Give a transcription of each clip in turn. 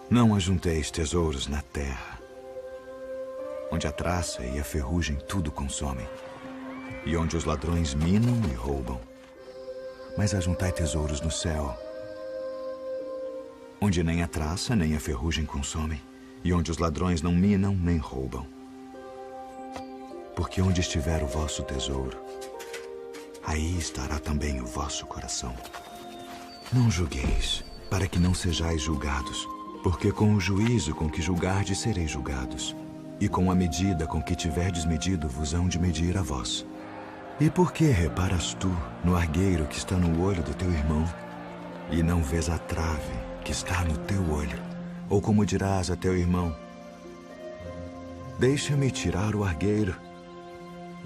Não ajunteis tesouros na terra, onde a traça e a ferrugem tudo consomem, e onde os ladrões minam e roubam. Mas ajuntai tesouros no céu, onde nem a traça nem a ferrugem consomem, e onde os ladrões não minam nem roubam. Porque onde estiver o vosso tesouro, aí estará também o vosso coração. Não julgueis, para que não sejais julgados, porque com o juízo com que julgardes sereis julgados, e com a medida com que tiverdes medido vos hão de medir a vós. E por que reparas tu no argueiro que está no olho do teu irmão, e não vês a trave que está no teu olho? Ou como dirás a teu irmão: deixa-me tirar o argueiro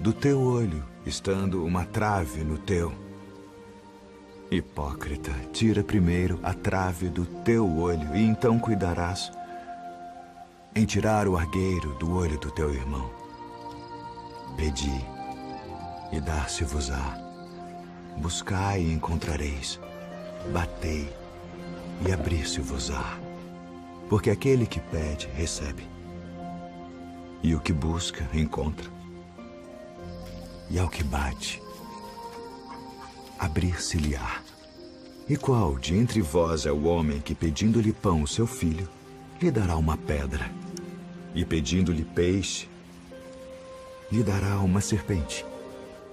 do teu olho, estando uma trave no teu? Hipócrita, tira primeiro a trave do teu olho, e então cuidarás em tirar o argueiro do olho do teu irmão. Pedi, e dar-se-vos-á. Buscai e encontrareis. Batei, e abrir-se-vos-á. Porque aquele que pede, recebe. E o que busca, encontra. E ao que bate, abrir-se-lhe-á. E qual de entre vós é o homem que, pedindo-lhe pão o seu filho, lhe dará uma pedra? E pedindo-lhe peixe, lhe dará uma serpente?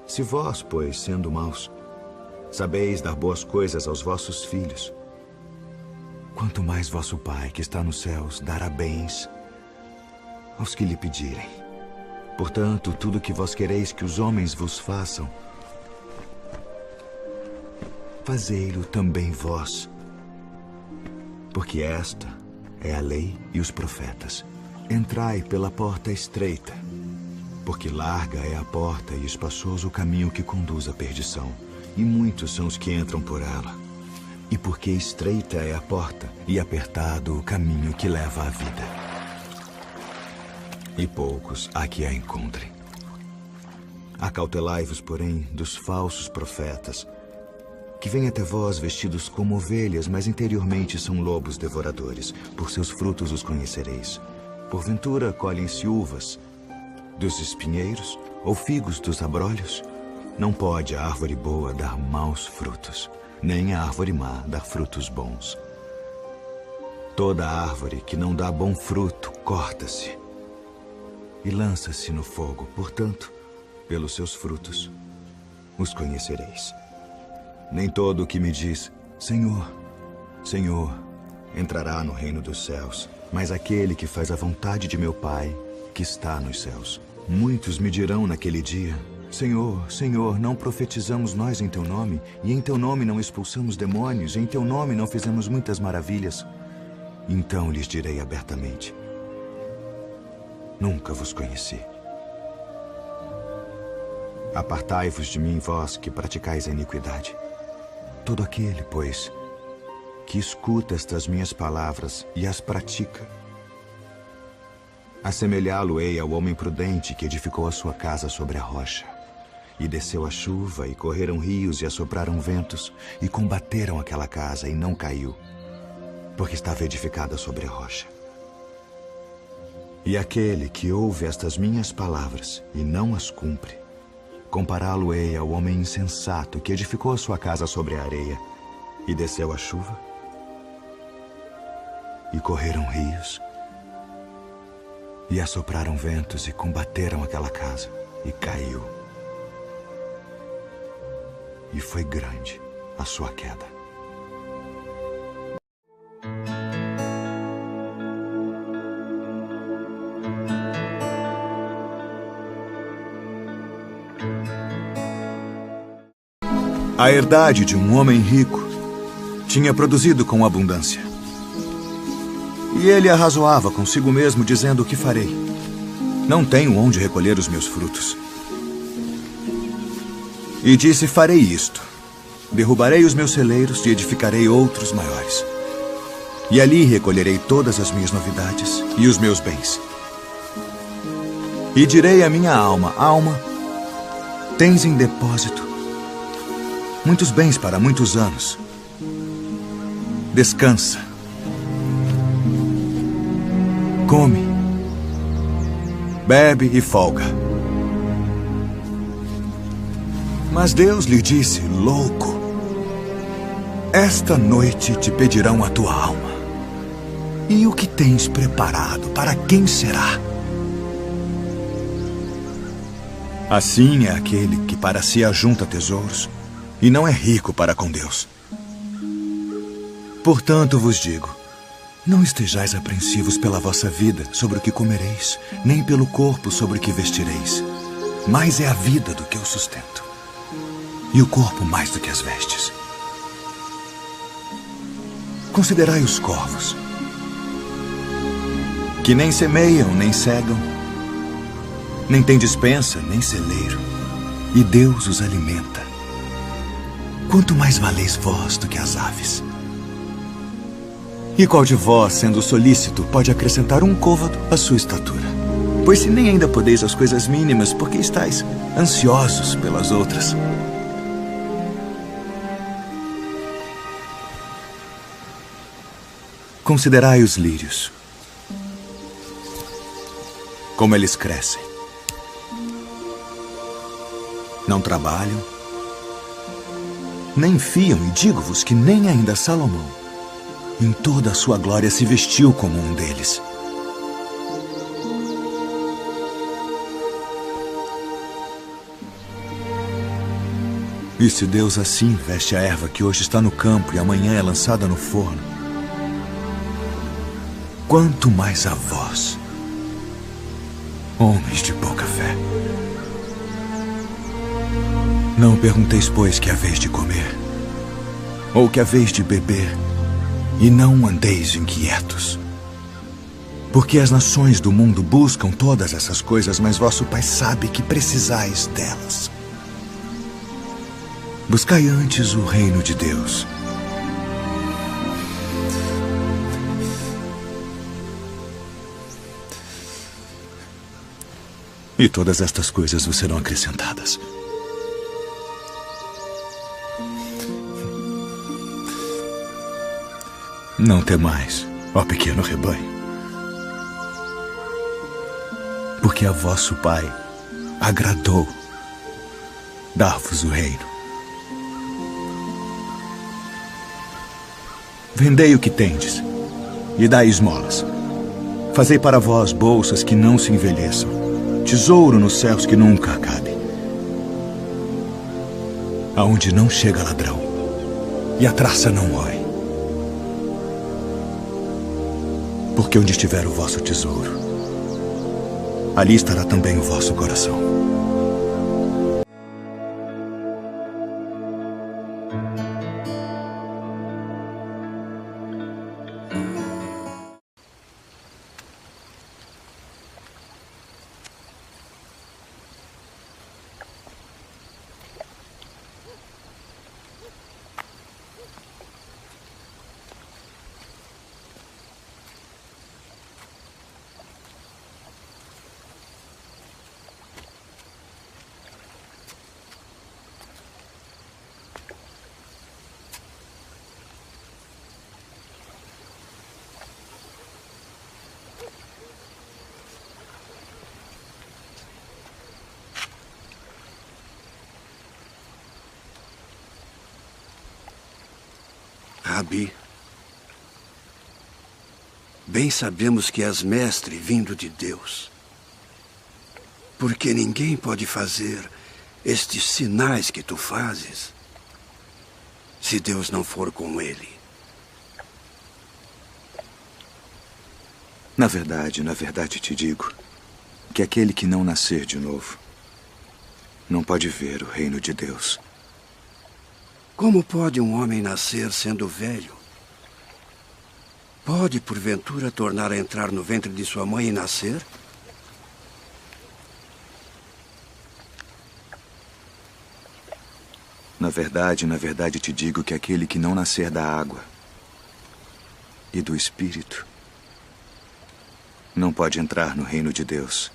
Se vós, pois, sendo maus, sabeis dar boas coisas aos vossos filhos, quanto mais vosso Pai, que está nos céus, dará bens aos que lhe pedirem. Portanto, tudo que vós quereis que os homens vos façam, fazei-lo também vós. Porque esta é a lei e os profetas. Entrai pela porta estreita, porque larga é a porta e espaçoso o caminho que conduz à perdição, e muitos são os que entram por ela. E porque estreita é a porta e apertado o caminho que leva à vida, e poucos há que a encontrem. Acautelai-vos, porém, dos falsos profetas, que vêm até vós vestidos como ovelhas, mas interiormente são lobos devoradores. Por seus frutos os conhecereis. Porventura colhem-se uvas dos espinheiros, ou figos dos abrolhos? Não pode a árvore boa dar maus frutos, nem a árvore má dar frutos bons. Toda árvore que não dá bom fruto, corta-se e lança-se no fogo. Portanto, pelos seus frutos os conhecereis. Nem todo o que me diz, Senhor, Senhor, entrará no reino dos céus, mas aquele que faz a vontade de meu Pai, que está nos céus. Muitos me dirão naquele dia: Senhor, Senhor, não profetizamos nós em teu nome, e em teu nome não expulsamos demônios, e em teu nome não fizemos muitas maravilhas? Então lhes direi abertamente: nunca vos conheci. Apartai-vos de mim, vós que praticais a iniquidade. Todo aquele, pois, que escuta estas minhas palavras e as pratica, assemelhá-lo-ei ao homem prudente que edificou a sua casa sobre a rocha. E desceu a chuva, e correram rios, e assopraram ventos, e combateram aquela casa, e não caiu, porque estava edificada sobre a rocha. E aquele que ouve estas minhas palavras e não as cumpre, compará-lo-ei ao homem insensato que edificou a sua casa sobre a areia. E desceu a chuva, e correram rios, e assopraram ventos, e combateram aquela casa, e caiu. E foi grande a sua queda. A herdade de um homem rico tinha produzido com abundância. E ele arrazoava consigo mesmo, dizendo: o que farei? Não tenho onde recolher os meus frutos. E disse: farei isto: derrubarei os meus celeiros e edificarei outros maiores. E ali recolherei todas as minhas novidades e os meus bens. E direi à minha alma: alma, tens em depósito muitos bens para muitos anos. Descansa come, bebe e folga. Mas Deus lhe disse, louco, esta noite te pedirão a tua alma. E o que tens preparado, para quem será? Assim é aquele que para si ajunta tesouros e não é rico para com Deus. Portanto vos digo, não estejais apreensivos pela vossa vida sobre o que comereis, nem pelo corpo sobre o que vestireis. Mais é a vida do que o sustento, e o corpo mais do que as vestes. Considerai os corvos, que nem semeiam, nem cegam, nem têm despensa, nem celeiro, e Deus os alimenta. Quanto mais valeis vós do que as aves? E qual de vós, sendo solícito, pode acrescentar um côvado à sua estatura? Pois se nem ainda podeis as coisas mínimas, por que estáis ansiosos pelas outras? Considerai os lírios, como eles crescem. Não trabalham, nem fiam, e digo-vos que nem ainda Salomão, em toda a sua glória, se vestiu como um deles. E se Deus assim veste a erva que hoje está no campo e amanhã é lançada no forno, quanto mais a vós, homens de pouca fé. Não pergunteis, pois, que haveis de comer, ou que haveis de beber, e não andeis inquietos. Porque as nações do mundo buscam todas essas coisas, mas vosso Pai sabe que precisais delas. Buscai antes o reino de Deus. E todas estas coisas vos serão acrescentadas. Não temais, ó pequeno rebanho, porque a vosso Pai agradou dar-vos o reino. Vendei o que tendes e dai esmolas. Fazei para vós bolsas que não se envelheçam, tesouro nos céus que nunca acabe, aonde não chega ladrão e a traça não rói. Porque onde estiver o vosso tesouro, ali estará também o vosso coração. Rabi, bem sabemos que és mestre vindo de Deus, porque ninguém pode fazer estes sinais que tu fazes se Deus não for com ele. Na verdade te digo que aquele que não nascer de novo não pode ver o reino de Deus. Como pode um homem nascer sendo velho? Pode, porventura, tornar a entrar no ventre de sua mãe e nascer? Na verdade te digo que aquele que não nascer da água e do Espírito não pode entrar no reino de Deus.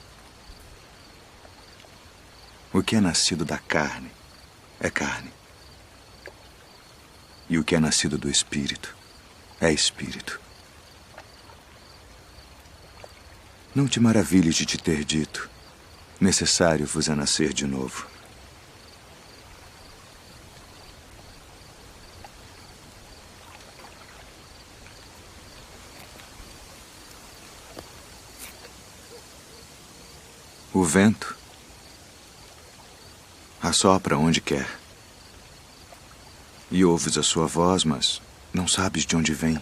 O que é nascido da carne é carne, e o que é nascido do Espírito é Espírito. Não te maravilhes de te ter dito: necessário vos é nascer de novo. O vento assopra onde quer. E ouves a sua voz, mas não sabes de onde vem,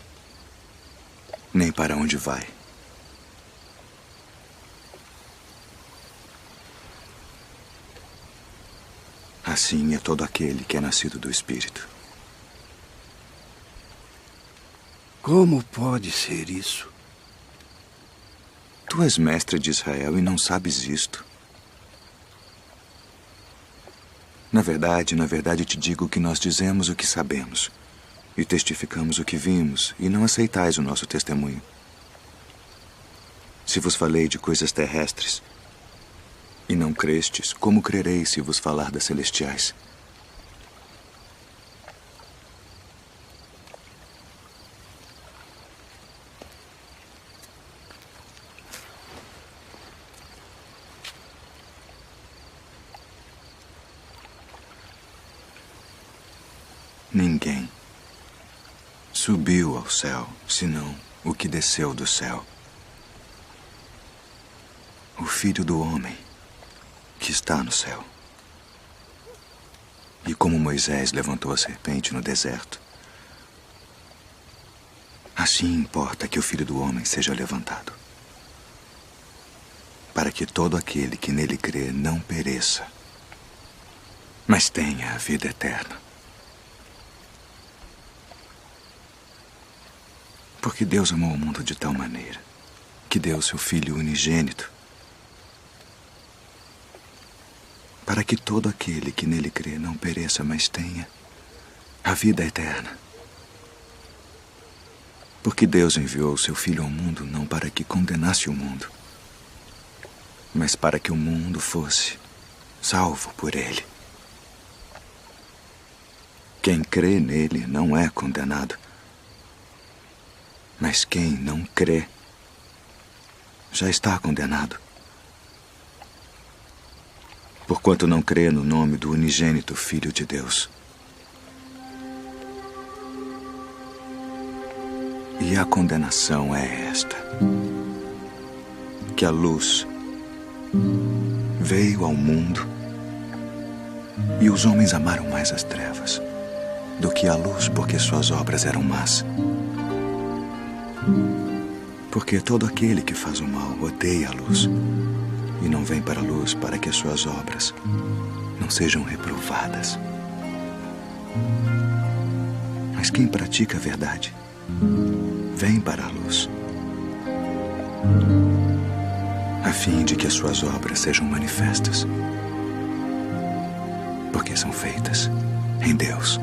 nem para onde vai. Assim é todo aquele que é nascido do Espírito. Como pode ser isso? Tu és mestre de Israel e não sabes isto. Na verdade te digo que nós dizemos o que sabemos e testificamos o que vimos, e não aceitais o nosso testemunho. Se vos falei de coisas terrestres e não crestes, como crereis se vos falar das celestiais? Ninguém subiu ao céu, senão o que desceu do céu. O Filho do Homem que está no céu. E como Moisés levantou a serpente no deserto, assim importa que o Filho do Homem seja levantado, para que todo aquele que nele crê não pereça, mas tenha a vida eterna. Porque Deus amou o mundo de tal maneira que deu seu Filho unigênito, para que todo aquele que nele crê não pereça, mas tenha a vida eterna. Porque Deus enviou seu Filho ao mundo não para que condenasse o mundo, mas para que o mundo fosse salvo por ele. Quem crê nele não é condenado, mas quem não crê já está condenado, porquanto não crê no nome do unigênito Filho de Deus. E a condenação é esta: que a luz veio ao mundo e os homens amaram mais as trevas do que a luz, porque suas obras eram más. Porque todo aquele que faz o mal odeia a luz e não vem para a luz, para que as suas obras não sejam reprovadas. Mas quem pratica a verdade vem para a luz, a fim de que as suas obras sejam manifestas, porque são feitas em Deus.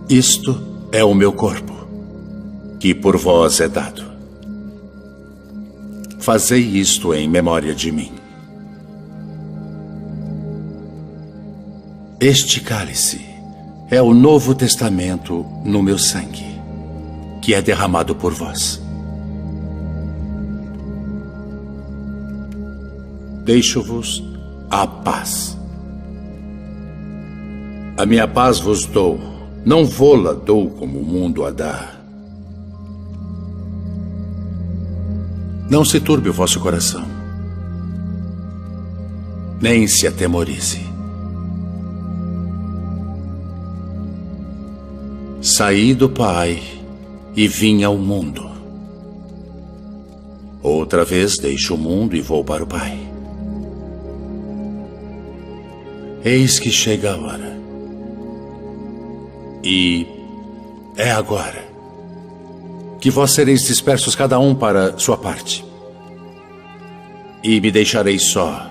Isto é o meu corpo, que por vós é dado. Fazei isto em memória de mim. Este cálice é o Novo Testamento no meu sangue, que é derramado por vós. deixo-vos a paz. A minha paz vos dou, não vô-la dou como o mundo a dá. Não se turbe o vosso coração, nem se atemorize. Saí do Pai e vim ao mundo. Outra vez deixo o mundo e vou para o Pai. Eis que chega a hora. E é agora que vós sereis dispersos cada um para sua parte. E me deixareis só.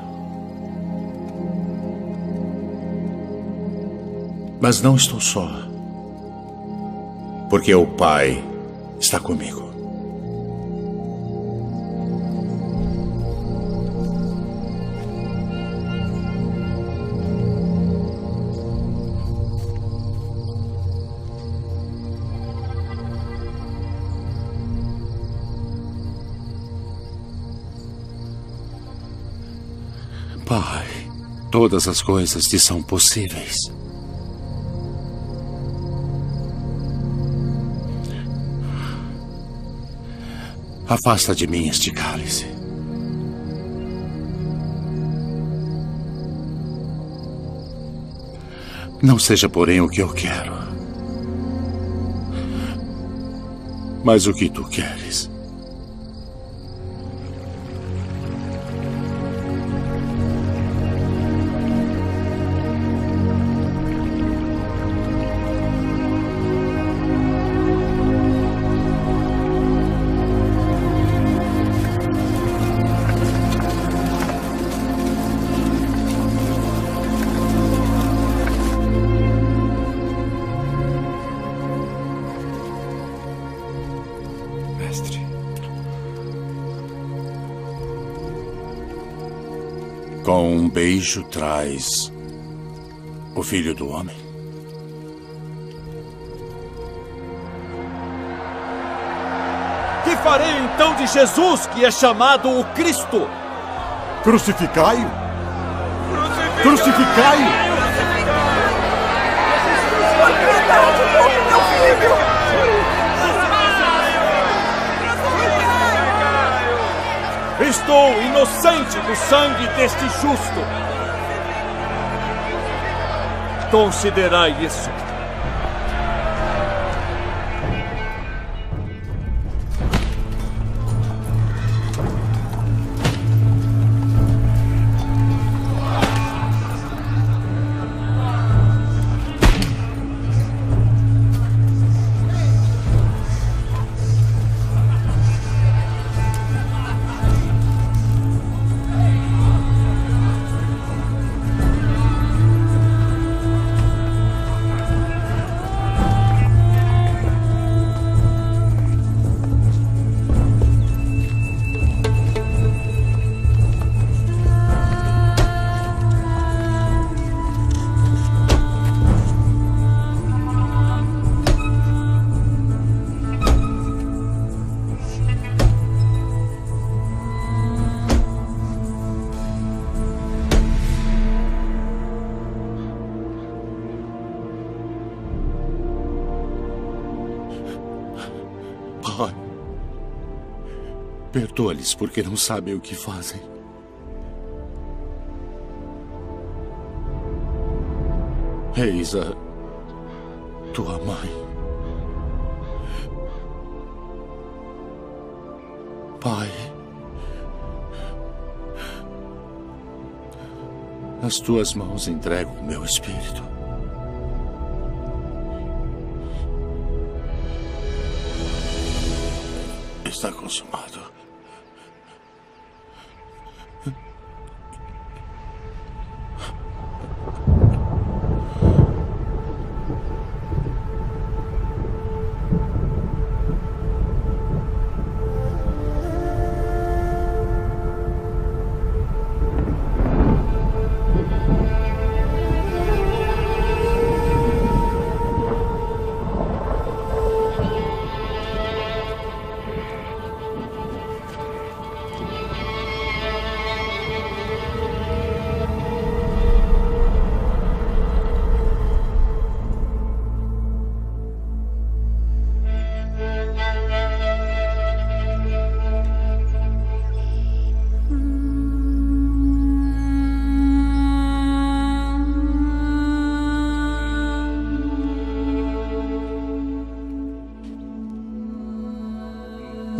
Mas não estou só, porque o Pai está comigo. Pai, todas as coisas te são possíveis. Afasta de mim este cálice. Não seja, porém, o que eu quero, mas o que tu queres. Com um beijo traz o Filho do Homem. Que farei então de Jesus, que é chamado o Cristo? Crucificai-o! Crucificai-o! Por piedade, poupe meu filho! Estou inocente do sangue deste justo. Considerai isso. Pai, perdoa-lhes porque não sabem o que fazem. Eis a tua mãe. Pai, nas tuas mãos entrego o meu espírito. Está consumado.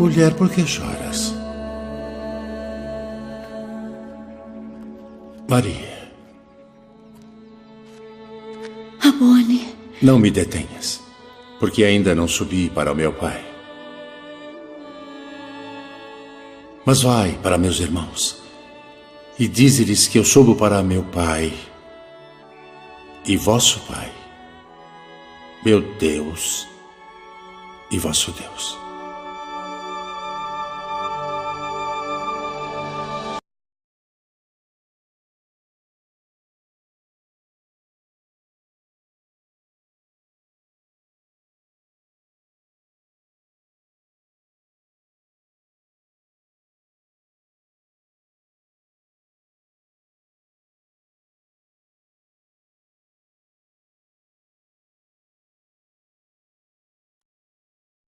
Mulher, por que choras? Maria. Rabboni. Não me detenhas, porque ainda não subi para o meu pai. Mas vai para meus irmãos e dize-lhes que eu subo para meu pai e vosso pai, meu Deus e vosso Deus.